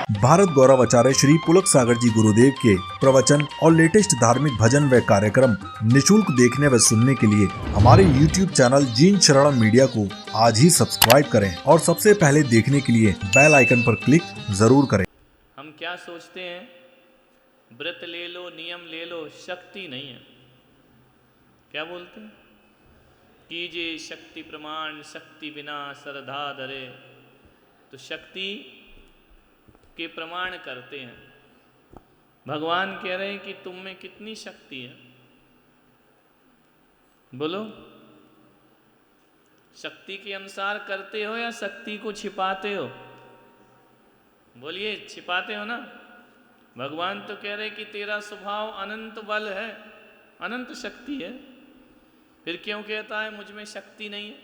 भारत गौरव आचार्य श्री पुलक सागर जी गुरुदेव के प्रवचन और लेटेस्ट धार्मिक भजन व कार्यक्रम निशुल्क देखने व सुनने के लिए हमारे YouTube चैनल जीन शरणम मीडिया को आज ही सब्सक्राइब करें और सबसे पहले देखने के लिए बेल आइकन पर क्लिक जरूर करें। हम क्या सोचते हैं, व्रत ले लो, नियम ले लो, शक्ति नहीं है। क्या बोलते हैं? कीजिए शक्ति प्रमाण, शक्ति बिना श्रद्धा धरे। तो शक्ति के प्रमाण करते हैं। भगवान कह रहे हैं कि तुम में कितनी शक्ति है, बोलो। शक्ति के अनुसार करते हो या शक्ति को छिपाते हो? बोलिए, छिपाते हो ना। भगवान तो कह रहे कि तेरा स्वभाव अनंत बल है, अनंत शक्ति है, फिर क्यों कहता है मुझ में शक्ति नहीं है?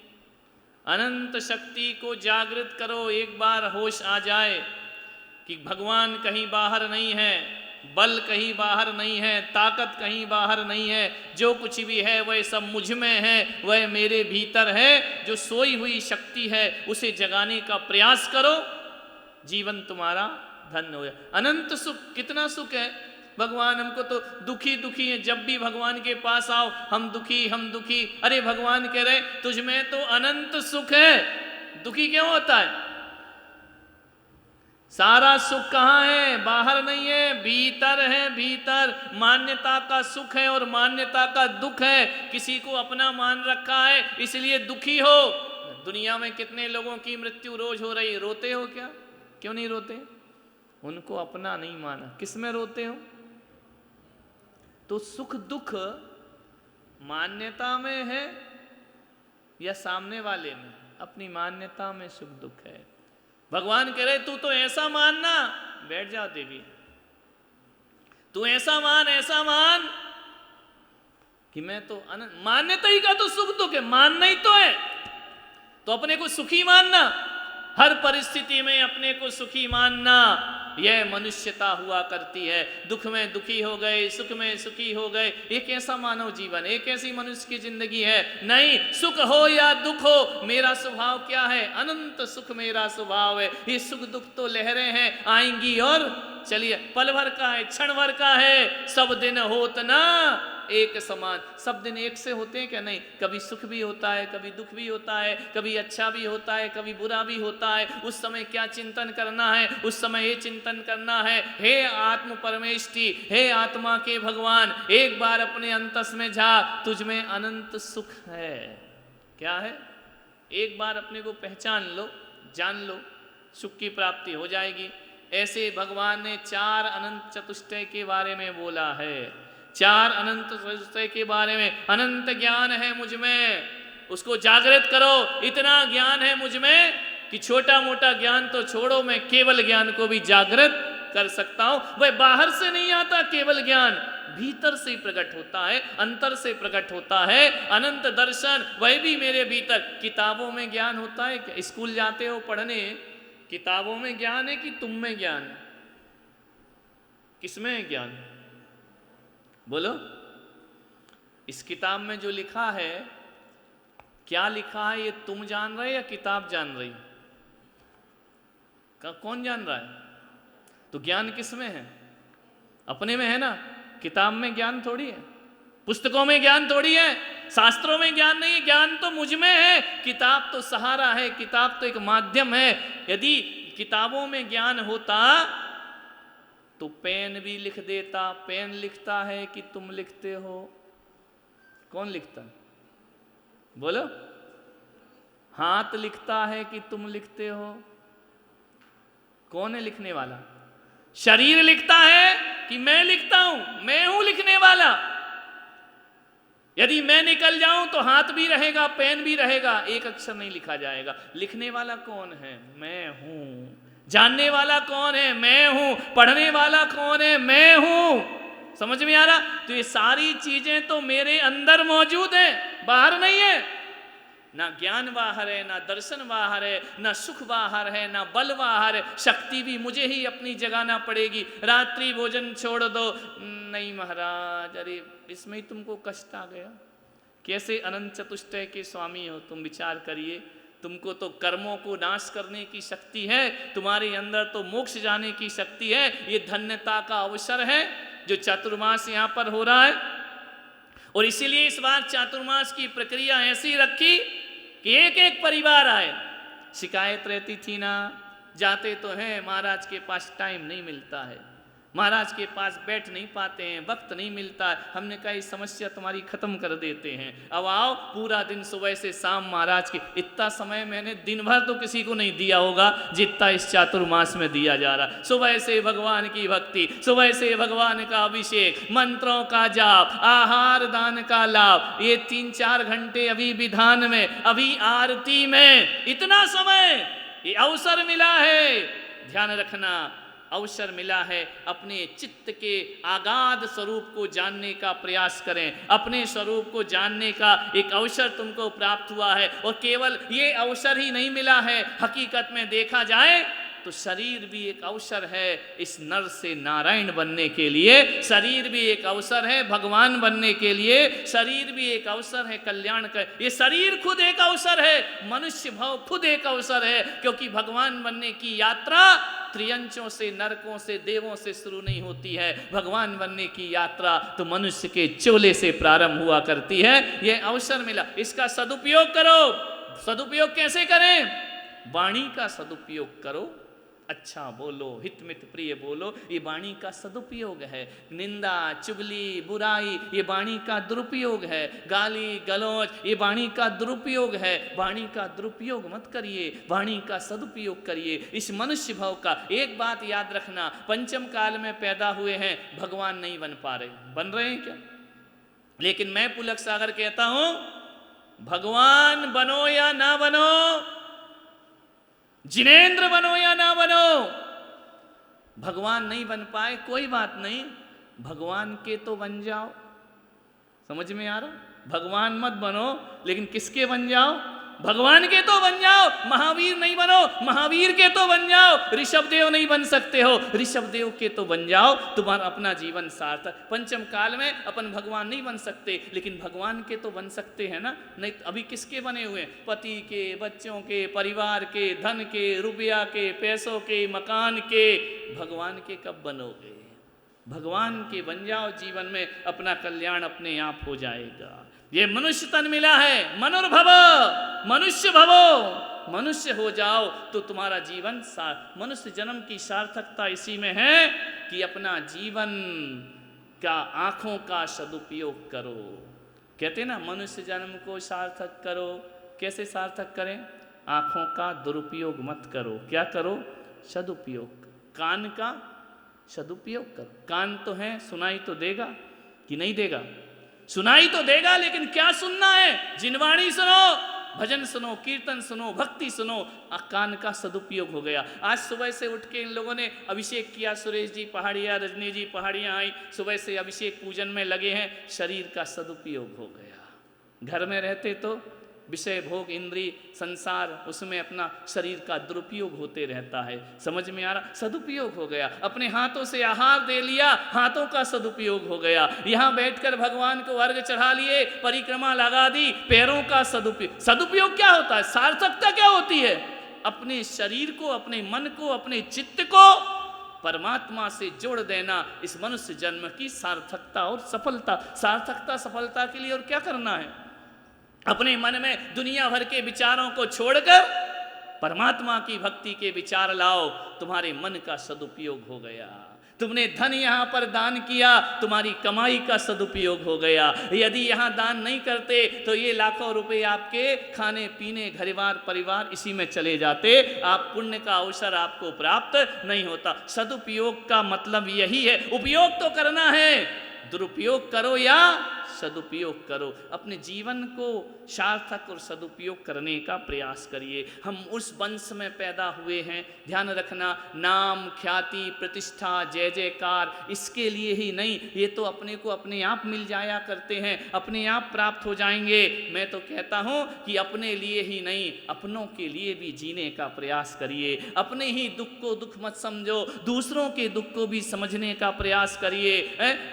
अनंत शक्ति को जागृत करो। एक बार होश आ जाए कि भगवान कहीं बाहर नहीं है, बल कहीं बाहर नहीं है, ताकत कहीं बाहर नहीं है, जो कुछ भी है वह सब मुझ में है, वह मेरे भीतर है। जो सोई हुई शक्ति है उसे जगाने का प्रयास करो, जीवन तुम्हारा धन्य हो जाए। अनंत सुख, कितना सुख है। भगवान हमको तो दुखी दुखी है, जब भी भगवान के पास आओ हम दुखी, हम दुखी। अरे भगवान कह रहे तुझ में तो अनंत सुख है, दुखी क्यों होता है? सारा सुख कहाँ है? बाहर नहीं है, भीतर है। भीतर मान्यता का सुख है और मान्यता का दुख है। किसी को अपना मान रखा है इसलिए दुखी हो। दुनिया में कितने लोगों की मृत्यु रोज हो रही, रोते हो क्या? क्यों नहीं रोते? उनको अपना नहीं माना। किस में रोते हो? तो सुख दुख मान्यता में है या सामने वाले में? अपनी मान्यता में सुख दुख है। भगवान कह रहे तू तो ऐसा मानना, बैठ जाओ देवी, तू ऐसा मान कि मैं तो मान्यता ही का तो सुख दुख है, मानना ही तो है। तो अपने को सुखी मानना, हर परिस्थिति में अपने को सुखी मानना, यह मनुष्यता हुआ करती है। दुख में दुखी हो गए, सुख में सुखी हो गए, एक ऐसा मानव जीवन, एक ऐसी मनुष्य की जिंदगी है? नहीं। सुख हो या दुख हो, मेरा स्वभाव क्या है? अनंत सुख मेरा स्वभाव है। ये सुख दुख तो लहरें हैं, आएंगी और चलिए, पल भर का है, क्षण भर का है। सब दिन होत ना एक समान। सब दिन एक से होते हैं क्या? नहीं। कभी सुख भी होता है, कभी दुख भी होता है, कभी अच्छा भी होता है, कभी बुरा भी होता है। उस समय क्या चिंतन करना है? उस समय ये चिंतन करना है, हे आत्म परमेष्टि, हे आत्मा के भगवान, एक बार अपने अंतस में जा, तुझ में अनंत सुख है। क्या है? एक बार अपने को पहचान लो, जान लो, सुख की प्राप्ति हो जाएगी। ऐसे भगवान ने 4 अनंत चतुष्टय के बारे में बोला है। 4 अनंत चतुष्टय के बारे में। अनंत ज्ञान है मुझ में, उसको जागृत करो। इतना ज्ञान है मुझ में कि छोटा मोटा ज्ञान तो छोड़ो, मैं केवल ज्ञान को भी जागृत कर सकता हूं। वह बाहर से नहीं आता, केवल ज्ञान भीतर से प्रकट होता है, अंतर से प्रकट होता है। अनंत दर्शन, वह भी मेरे भीतर। किताबों में ज्ञान होता है क्या? स्कूल जाते हो पढ़ने, किताबों में ज्ञान है कि तुम में ज्ञान है? किसमें है ज्ञान? बोलो। इस किताब में जो लिखा है, क्या लिखा है ये तुम जान रहे या किताब जान रही? कौन जान रहा है? तो ज्ञान किस में है? अपने में है ना। किताब में ज्ञान थोड़ी है, पुस्तकों में ज्ञान थोड़ी है, शास्त्रों में ज्ञान नहीं है। ज्ञान तो मुझ में है। किताब तो सहारा है, किताब तो एक माध्यम है। यदि किताबों में ज्ञान होता तो पेन भी लिख देता। पेन लिखता है कि तुम लिखते हो? कौन लिखता है? बोलो। हाथ लिखता है कि तुम लिखते हो? कौन है लिखने वाला? शरीर लिखता है कि मैं लिखता हूं? मैं हूं लिखने वाला। यदि मैं निकल जाऊं तो हाथ भी रहेगा, पेन भी रहेगा, एक अक्षर नहीं लिखा जाएगा। लिखने वाला कौन है? मैं हूं। जानने वाला कौन है? मैं हूं। पढ़ने वाला कौन है? मैं हूं। समझ में आ रहा? तो ये सारी चीजें तो मेरे अंदर मौजूद है, बाहर नहीं है। ना ज्ञान बाहर है, ना दर्शन बाहर है, ना सुख बाहर है, ना बल बाहर है। शक्ति भी मुझे ही अपनी जगाना पड़ेगी। रात्रि भोजन छोड़ दो। नहीं महाराज, अरे इसमें ही तुमको कष्ट आ गया। कैसे अनंत चतुष्टय के स्वामी हो तुम? विचार करिए। तुमको तो कर्मों को नाश करने की शक्ति है, तुम्हारे अंदर तो मोक्ष जाने की शक्ति है। ये धन्यता का अवसर है जो चातुर्मास यहाँ पर हो रहा है। और इसीलिए इस बार चातुर्मास की प्रक्रिया ऐसी रखी कि एक एक परिवार आए। शिकायत रहती थी ना, जाते तो हैं, महाराज के पास टाइम नहीं मिलता है, महाराज के पास बैठ नहीं पाते हैं, वक्त नहीं मिलता है। हमने कहा ये समस्या तुम्हारी खत्म कर देते हैं, अब आओ पूरा दिन सुबह से शाम महाराज के। इतना समय मैंने दिन भर तो किसी को नहीं दिया होगा जितना इस चातुर्मास में दिया जा रहा। सुबह से भगवान की भक्ति, सुबह से भगवान का अभिषेक, मंत्रों का जाप, आहार दान का लाभ, ये 3-4 घंटे अभी विधान में, अभी आरती में, इतना समय ये अवसर मिला है। ध्यान रखना, अवसर मिला है, अपने चित्त के आगाध स्वरूप को जानने का प्रयास करें। अपने स्वरूप को जानने का एक अवसर तुमको प्राप्त हुआ है। और केवल ये अवसर ही नहीं मिला है, हकीकत में देखा जाए तो शरीर भी एक अवसर है इस नर से नारायण बनने के लिए। शरीर भी एक अवसर है भगवान बनने के लिए। शरीर भी एक अवसर है कल्याण का। ये शरीर खुद एक अवसर है, मनुष्य भाव खुद एक अवसर है। क्योंकि भगवान बनने की यात्रा त्रियंचों से, नरकों से, देवों से शुरू नहीं होती है। भगवान बनने की यात्रा तो मनुष्य के चोले से प्रारंभ हुआ करती है। यह अवसर मिला, इसका सदुपयोग करो। सदुपयोग कैसे करें? वाणी का सदुपयोग करो, अच्छा बोलो, हित मित प्रिय बोलो, ये वाणी का सदुपयोग है। निंदा, चुगली, बुराई, ये वाणी का दुरुपयोग है। गाली गलौज, ये वाणी का दुरुपयोग है। वाणी का दुरुपयोग मत करिए, वाणी का सदुपयोग करिए। इस मनुष्य भाव का एक बात याद रखना, पंचम काल में पैदा हुए हैं, भगवान नहीं बन पा रहे। बन रहे हैं क्या? लेकिन मैं पुलक सागर कहता हूं, भगवान बनो या ना बनो, जिनेंद्र बनो या ना बनो, भगवान नहीं बन पाए कोई बात नहीं, भगवान के तो बन जाओ। समझ में आ रहा? भगवान मत बनो, लेकिन किसके बन जाओ? भगवान के तो बन जाओ। महावीर नहीं बनो, महावीर के तो बन जाओ। ऋषभदेव नहीं बन सकते हो, ऋषभदेव के तो बन जाओ, तुम्हारा अपना जीवन सार्थक। पंचम काल में अपन भगवान नहीं बन सकते, लेकिन भगवान के तो बन सकते हैं ना। नहीं अभी किसके बने हुए? पति के, बच्चों के, परिवार के, धन के, रुपया के, पैसों के, मकान के। भगवान के कब बनोगे? भगवान के बन जाओ, जीवन में अपना कल्याण अपने आप हो जाएगा। ये मनुष्य तन मिला है, मनुर्भव, मनुष्य भवो, मनुष्य हो जाओ तो तुम्हारा जीवन मनुष्य जन्म की सार्थकता इसी में है कि अपना जीवन का आंखों का सदुपयोग करो। कहते ना, मनुष्य जन्म को सार्थक करो। कैसे सार्थक करें? आंखों का दुरुपयोग मत करो। क्या करो? सदुपयोग। कान का सदुपयोग करो। कान तो है, सुनाई तो देगा कि नहीं देगा? सुनाई तो देगा, लेकिन क्या सुनना है? जिनवाणी सुनो, भजन सुनो, कीर्तन सुनो, भक्ति सुनो। कान का सदुपयोग हो गया। आज सुबह से उठ के इन लोगों ने अभिषेक किया, सुरेश जी पहाड़िया, रजनी जी पहाड़िया आई, सुबह से अभिषेक पूजन में लगे हैं। शरीर का सदुपयोग हो गया। घर में रहते तो विषय भोग, इंद्री, संसार, उसमें अपना शरीर का दुरुपयोग होते रहता है। समझ में आ रहा? सदुपयोग हो गया। अपने हाथों से आहार दे लिया, हाथों का सदुपयोग हो गया। यहाँ बैठकर भगवान को अर्घ चढ़ा लिए, परिक्रमा लगा दी, पैरों का सदुपयोग। सदुपयोग क्या होता है? सार्थकता क्या होती है? अपने शरीर को, अपने मन को, अपने चित्त को परमात्मा से जोड़ देना, इस मनुष्य जन्म की सार्थकता और सफलता। सार्थकता सफलता के लिए और क्या करना है? अपने मन में दुनिया भर के विचारों को छोड़कर परमात्मा की भक्ति के विचार लाओ। तुम्हारे मन का सदुपयोग हो गया। तुमने धन यहाँ पर दान किया, तुम्हारी कमाई का सदुपयोग हो गया। यदि यहाँ दान नहीं करते तो ये लाखों रुपए आपके खाने पीने, घरबार, परिवार इसी में चले जाते। आप पुण्य का अवसर आपको प्राप्त नहीं होता। सदुपयोग का मतलब यही है। उपयोग तो करना है, दुरुपयोग करो या सदुपयोग करो। अपने जीवन को सार्थक और सदुपयोग करने का प्रयास करिए। हम उस वंश में पैदा हुए हैं, ध्यान रखना। नाम, ख्याति, प्रतिष्ठा, जय जयकार, इसके लिए ही नहीं, ये तो अपने को अपने आप मिल जाया करते हैं, अपने आप प्राप्त हो जाएंगे। मैं तो कहता हूँ कि अपने लिए ही नहीं, अपनों के लिए भी जीने का प्रयास करिए। अपने ही दुख को दुख मत समझो, दूसरों के दुख को भी समझने का प्रयास करिए।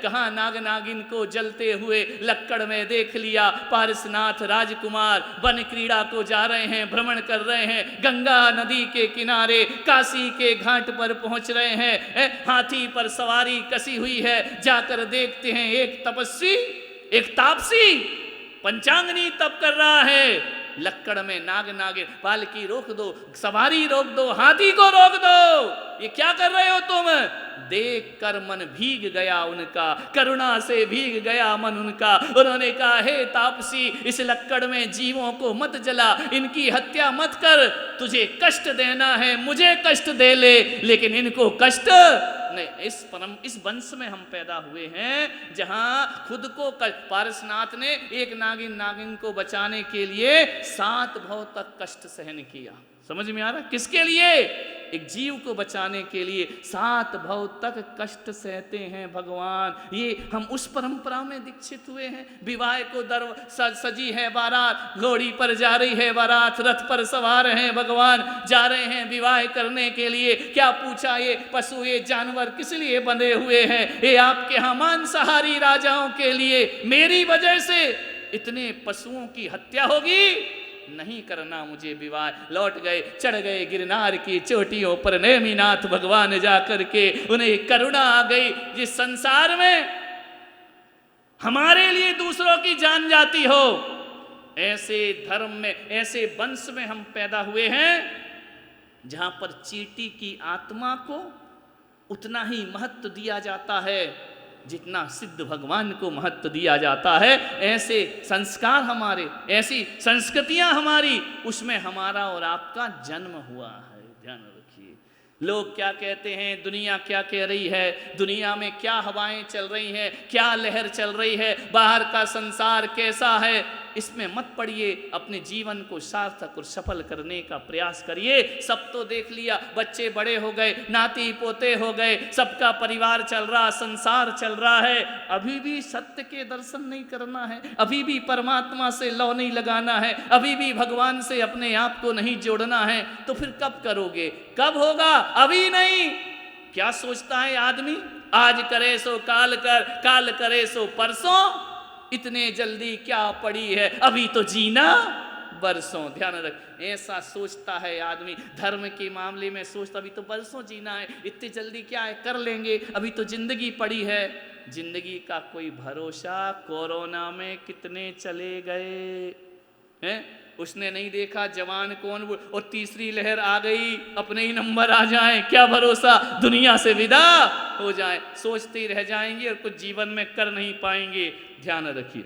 कहाँ नाग नागिन को जलते हुए लक्कड़ में देख लिया पारसनाथ राजकुमार वन क्रीड़ा को जा रहे हैं, भ्रमण कर रहे हैं, गंगा नदी के किनारे काशी के घाट पर पहुंच रहे हैं। हाथी पर सवारी कसी हुई है, जाकर देखते हैं एक तपस्वी, एक तापसी पंचांगनी तप कर रहा है। लक्कड़ में नाग नागिन, पालकी रोक दो, सवारी रोक दो, हाथी को रोक दो, ये क्या कर रहे हो तुम? देख कर मन भीग गया उनका, करुणा से भीग गया मन उनका। उन्होंने कहा, हे तापसी, इस लक्कड़ में जीवों को मत जला, इनकी हत्या मत कर, तुझे कष्ट देना है मुझे कष्ट दे ले, लेकिन इनको कष्ट नहीं। इस वंश में हम पैदा हुए हैं जहां खुद को पारसनाथ ने एक नागिन को बचाने के लिए 7 भव तक कष्ट सहन किया। समझ में आ रहा? किसके लिए? एक जीव को बचाने के लिए 7 भव तक कष्ट सहते हैं भगवान। ये हम उस परंपरा में दीक्षित हुए हैं। विवाह को सजी है बारात, घोड़ी पर जा रही है बारात, रथ पर सवार हैं भगवान, जा रहे हैं विवाह करने के लिए। क्या पूछा, ये पशु ये जानवर किस लिए बंधे हुए हैं? ये आपके यहाँ मांसाहारी राजाओं के लिए। मेरी वजह से इतने पशुओं की हत्या होगी, नहीं करना मुझे विवाह। लौट गए, चढ़ गए गिरनार की चोटियों पर, नेमिनाथ भगवान जाकर के उन्हें करुणा आ गई। जिस संसार में हमारे लिए दूसरों की जान जाती हो, ऐसे धर्म में, ऐसे वंश में हम पैदा हुए हैं जहां पर चींटी की आत्मा को उतना ही महत्व दिया जाता है जितना सिद्ध भगवान को महत्व दिया जाता है। ऐसे संस्कार हमारे, ऐसी संस्कृतियां हमारी, उसमें हमारा और आपका जन्म हुआ है। ध्यान रखिए। लोग क्या कहते हैं, दुनिया क्या कह रही है, दुनिया में क्या हवाएं चल रही हैं, क्या लहर चल रही है, बाहर का संसार कैसा है, इसमें मत पड़िए। अपने जीवन को सार्थक और सफल करने का प्रयास करिए। सब तो देख लिया, बच्चे बड़े हो गए, नाती पोते हो गए, सबका परिवार चल रहा, संसार चल रहा है, अभी भी सत्य के दर्शन नहीं करना है, अभी भी परमात्मा से लौ नहीं लगाना है, अभी भी भगवान से अपने आप को नहीं जोड़ना है, तो फिर कब करोगे? कब होगा? अभी नहीं। क्या सोचता है आदमी, आज करे सो काल कर, काल करे सो परसों, इतने जल्दी क्या पड़ी है, अभी तो जीना बरसों। ध्यान रख, ऐसा सोचता है आदमी। धर्म के मामले में सोचता, अभी तो बरसों जीना है, इतनी जल्दी क्या है, कर लेंगे, अभी तो जिंदगी पड़ी है। जिंदगी का कोई भरोसा। कोरोना में कितने चले गए हैं, उसने नहीं देखा जवान कौन, और तीसरी लहर आ गई, अपने ही नंबर आ जाए, क्या भरोसा दुनिया से विदा हो जाए। सोचते ही रह जाएंगे और कुछ जीवन में कर नहीं पाएंगे। ध्यान रखिए,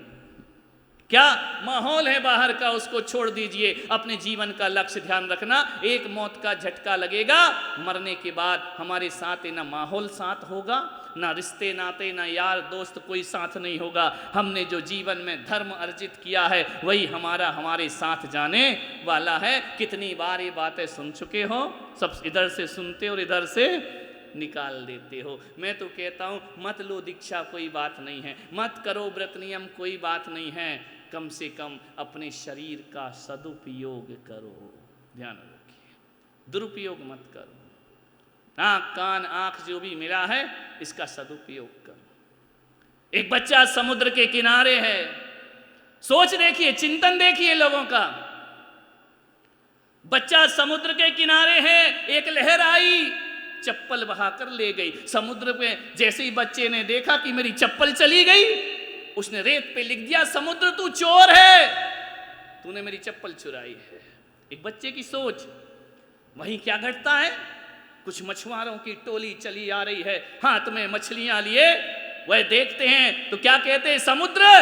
क्या माहौल है बाहर का, उसको छोड़ दीजिए। अपने जीवन का लक्ष्य ध्यान रखना। एक मौत का झटका लगेगा, मरने के बाद हमारे साथ ना माहौल साथ होगा, ना रिश्ते नाते, ना यार दोस्त, कोई साथ नहीं होगा। हमने जो जीवन में धर्म अर्जित किया है वही हमारे साथ जाने वाला है। कितनी बार ये बातें सुन चुके हो, सब इधर से सुनते और इधर से निकाल देते हो। मैं तो कहता हूँ, मत लो दीक्षा, कोई बात नहीं है, मत करो व्रत नियम, कोई बात नहीं है, कम से कम अपने शरीर का सदुपयोग करो। ध्यान रखिए, दुरुपयोग मत करो। नाक कान आंख जो भी मिला है, इसका सदुपयोग करो। एक बच्चा समुद्र के किनारे है, सोच देखिए, चिंतन देखिए लोगों का। बच्चा समुद्र के किनारे है, एक लहर आई, चप्पल बहाकर ले गई। समुद्र पे जैसे ही बच्चे ने देखा कि मेरी चप्पल चली गई, उसने रेत पे लिख दिया, समुद्र तू चोर है, तूने मेरी चप्पल चुराई है। एक बच्चे की सोच। वहीं क्या घटता है, कुछ मछुआरों की टोली चली आ रही है, हाथ में मछलियां लिए। वह देखते हैं तो क्या कहते हैं, समुद्र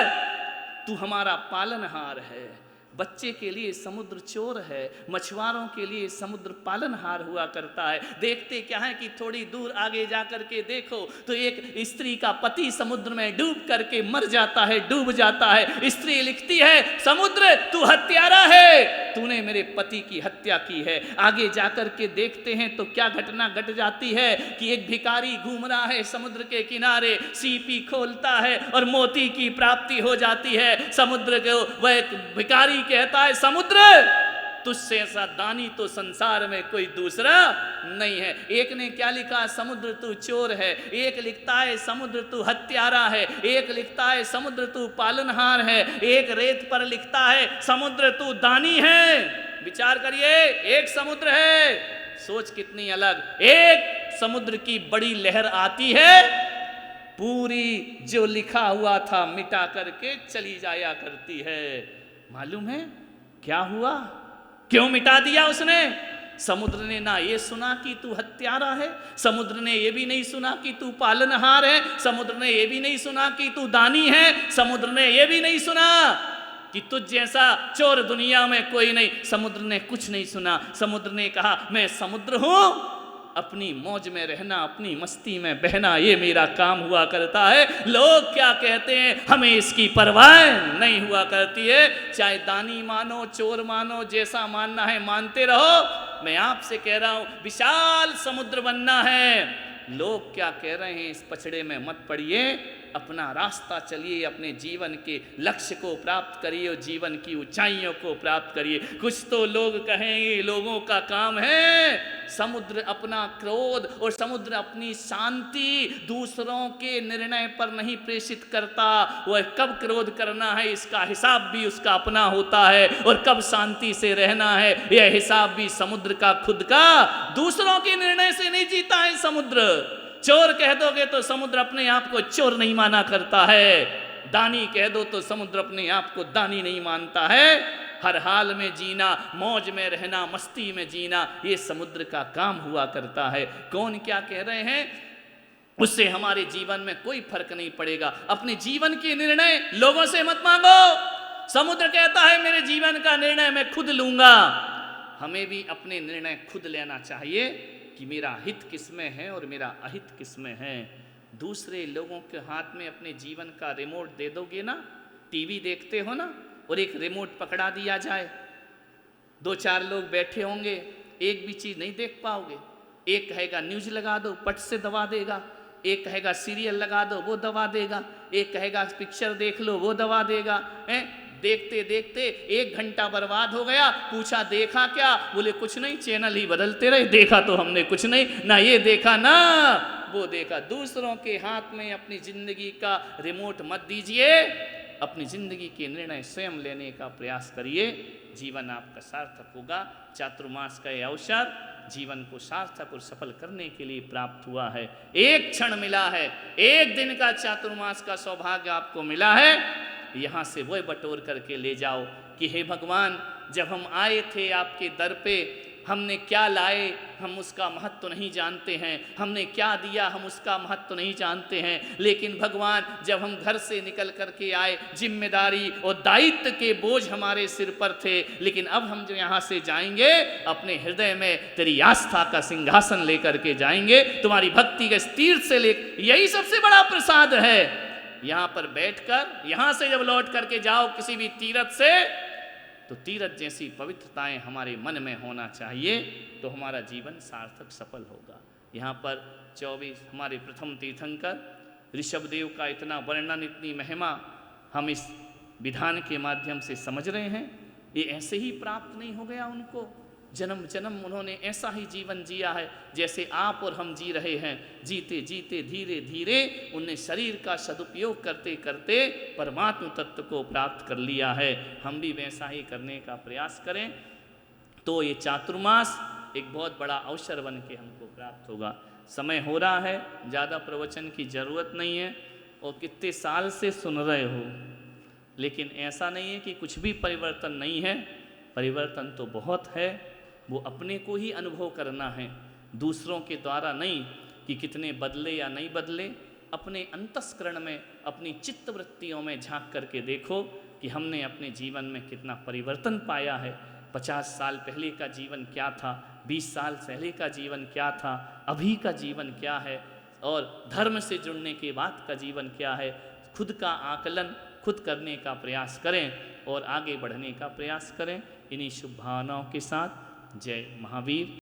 तू हमारा पालनहार है। बच्चे के लिए समुद्र चोर है, मछुआरों के लिए समुद्र पालनहार हुआ करता है। देखते क्या है कि थोड़ी दूर आगे जाकर के देखो तो एक स्त्री का पति समुद्र में डूब करके मर जाता है, डूब जाता है। स्त्री लिखती है, समुद्र तू हत्यारा है, तूने मेरे पति की हत्या की है। आगे जाकर के देखते हैं तो क्या घटना घट जाती है कि एक भिखारी घूम रहा है समुद्र के किनारे, सीपी खोलता है और मोती की प्राप्ति हो जाती है। समुद्र को वह भिखारी कहता है, समुद्र तुझसे ऐसा दानी तो संसार में कोई दूसरा नहीं है। एक ने क्या लिखा, समुद्र तू चोर है, एक लिखता है समुद्र तू हत्यारा है, एक लिखता है समुद्र तू पालनहार है, एक रेत पर लिखता है समुद्र तू दानी है। विचार करिए, एक समुद्र है, सोच कितनी अलग। एक समुद्र की बड़ी लहर आती है, पूरी जो लिखा हुआ था मिटा करके चली जाया करती है। मालूम है क्या हुआ, क्यों मिटा दिया उसने? समुद्र ने ना ये सुना कि तू हत्यारा है, समुद्र ने ये भी नहीं सुना कि तू पालनहार है, समुद्र ने ये भी नहीं सुना कि तू दानी है, समुद्र ने ये भी नहीं सुना कि तुझ जैसा चोर दुनिया में कोई नहीं। समुद्र ने कुछ नहीं सुना। समुद्र ने कहा मैं समुद्र हूं, अपनी मौज में रहना, अपनी मस्ती में बहना, ये मेरा काम हुआ करता है। लोग क्या कहते हैं हमें इसकी परवाह नहीं हुआ करती है। चाहे दानी मानो, चोर मानो, जैसा मानना है मानते रहो। मैं आपसे कह रहा हूं विशाल समुद्र बनना है। लोग क्या कह रहे हैं इस पछड़े में मत पड़िए, अपना रास्ता चलिए, अपने जीवन के लक्ष्य को प्राप्त करिए और जीवन की ऊंचाइयों को प्राप्त करिए। कुछ तो लोग कहेंगे लोगों का काम है समुद्र अपना क्रोध और समुद्र अपनी शांति दूसरों के निर्णय पर नहीं प्रेषित करता। वह कब क्रोध करना है इसका हिसाब भी उसका अपना होता है, और कब शांति से रहना है यह हिसाब भी समुद्र का खुद का। दूसरों के निर्णय से नहीं जीता है समुद्र। चोर कह दोगे तो समुद्र अपने आप को चोर नहीं माना करता है, दानी कह दो तो समुद्र अपने आप को दानी नहीं मानता है। हर हाल में जीना, मौज में रहना, मस्ती में जीना, ये समुद्र का काम हुआ करता है। कौन क्या कह रहे हैं उससे हमारे जीवन में कोई फर्क नहीं पड़ेगा। अपने जीवन के निर्णय लोगों से मत मांगो। समुद्र कहता है मेरे जीवन का निर्णय मैं खुद लूंगा। हमें भी अपने निर्णय खुद लेना चाहिए कि मेरा हित किसमें है और मेरा अहित किसमें है। दूसरे लोगों के हाथ में अपने जीवन का रिमोट दे दोगे ना, टीवी देखते हो ना, और एक रिमोट पकड़ा दिया जाए, दो चार लोग बैठे होंगे, एक भी चीज़ नहीं देख पाओगे। एक कहेगा न्यूज लगा दो, पट से दबा देगा, एक कहेगा सीरियल लगा दो, वो दबा देगा, एक कहेगा पिक्चर देख लो, वो दबा देगा। देखते देखते 1 घंटा बर्बाद हो गया। पूछा देखा क्या? बोले कुछ नहीं, चैनल ही बदलते रहे, देखा तो हमने कुछ नहीं, ना ये देखा ना वो देखा। दूसरों के हाथ में अपनी जिंदगी का रिमोट मत दीजिए, अपनी जिंदगी के निर्णय स्वयं लेने का प्रयास करिए, जीवन आपका सार्थक होगा। चातुर्मास का यह अवसर जीवन को सार्थक और सफल करने के लिए प्राप्त हुआ है। एक क्षण मिला है, एक दिन का चातुर्मास का सौभाग्य आपको मिला है। यहाँ से वह बटोर करके ले जाओ कि हे भगवान, जब हम आए थे आपके दर पे, हमने क्या लाए हम उसका महत्व नहीं जानते हैं, हमने क्या दिया हम उसका महत्व नहीं जानते हैं। लेकिन भगवान जब हम घर से निकल करके आए, जिम्मेदारी और दायित्व के बोझ हमारे सिर पर थे, लेकिन अब हम जो यहाँ से जाएंगे अपने हृदय में तेरी आस्था का सिंहासन लेकर के जाएंगे, तुम्हारी भक्ति के तीर्थ से ले। यही सबसे बड़ा प्रसाद है। यहाँ पर बैठकर, यहाँ से जब लौट करके जाओ किसी भी तीर्थ से, तो तीर्थ जैसी पवित्रताएं हमारे मन में होना चाहिए, तो हमारा जीवन सार्थक सफल होगा। यहाँ पर 24 हमारे प्रथम तीर्थंकर ऋषभदेव का इतना वर्णन, इतनी महिमा हम इस विधान के माध्यम से समझ रहे हैं। ये ऐसे ही प्राप्त नहीं हो गया उनको, जन्म जन्म उन्होंने ऐसा ही जीवन जिया है जैसे आप और हम जी रहे हैं। जीते जीते धीरे धीरे उन्हें शरीर का सदुपयोग करते करते परमात्म तत्व को प्राप्त कर लिया है। हम भी वैसा ही करने का प्रयास करें तो ये चातुर्मास एक बहुत बड़ा अवसर बन के हमको प्राप्त होगा। समय हो रहा है, ज़्यादा प्रवचन की ज़रूरत नहीं है, और कितने साल से सुन रहे हो, लेकिन ऐसा नहीं है कि कुछ भी परिवर्तन नहीं है। परिवर्तन तो बहुत है, वो अपने को ही अनुभव करना है, दूसरों के द्वारा नहीं कि कितने बदले या नहीं बदले। अपने अंतस्करण में, अपनी चित्त वृत्तियों में झांक करके देखो कि हमने अपने जीवन में कितना परिवर्तन पाया है। 50 साल पहले का जीवन क्या था, 20 साल पहले का जीवन क्या था, अभी का जीवन क्या है, और धर्म से जुड़ने के बाद का जीवन क्या है। खुद का आकलन खुद करने का प्रयास करें और आगे बढ़ने का प्रयास करें। इन्हीं शुभ भावनाओं के साथ जय महावीर।